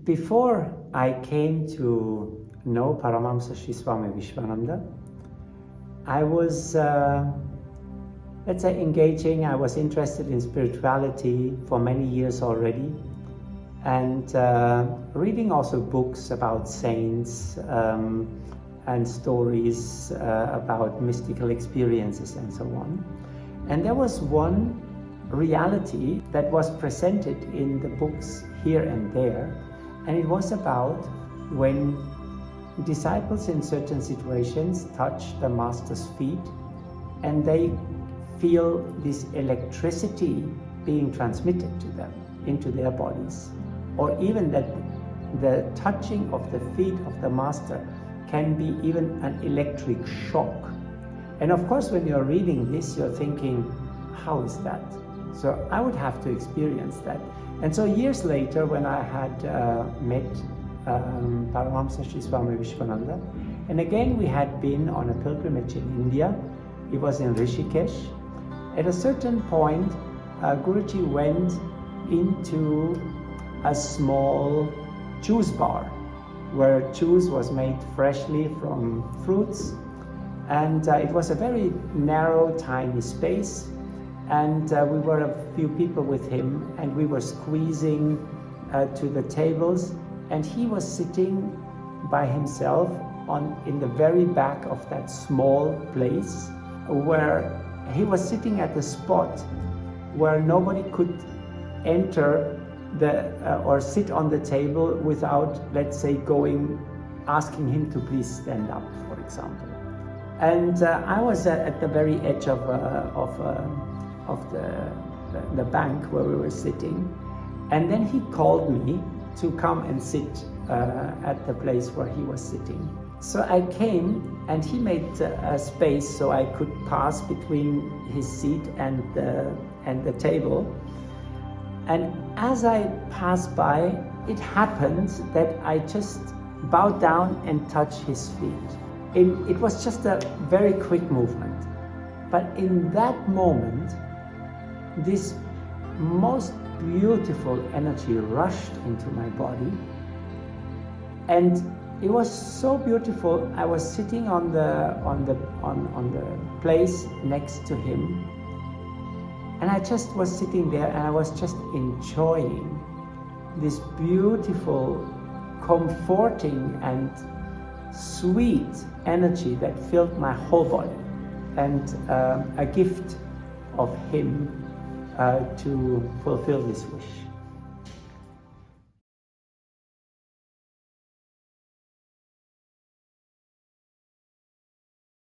Before I came to know Paramahamsa Sri Swami Vishwananda, I was, let's say, engaging. I was interested in spirituality for many years already, and reading also books about saints and stories about mystical experiences and so on. And there was one reality that was presented in the books here and there, and it was about when disciples in certain situations touch the Master's feet and they feel this electricity being transmitted to them into their bodies, or even that the touching of the feet of the Master can be even an electric shock. And of course, when you're reading this, you're thinking, how is that? So I would have to experience that. And so years later, when I had met Paramahamsa Sri Swami Vishwananda, and again we had been on a pilgrimage in India. It was in Rishikesh. At a certain point, Guruji went into a small juice bar where juice was made freshly from fruits, and it was a very narrow, tiny space. And we were a few people with him, and we were squeezing to the tables, and he was sitting by himself in the very back of that small place, where he was sitting at the spot where nobody could enter or sit on the table without, let's say, asking him to please stand up, for example. And I was at the very edge of the bank where we were sitting, and then he called me to come and sit at the place where he was sitting. So I came, and he made a space so I could pass between his seat and the table. And as I passed by, it happened that I just bowed down and touched his feet. It was just a very quick movement. But in that moment, this most beautiful energy rushed into my body, and it was so beautiful. I was sitting on the place next to him, and I just was sitting there, and I was just enjoying this beautiful, comforting and sweet energy that filled my whole body, and a gift of him to fulfill this wish.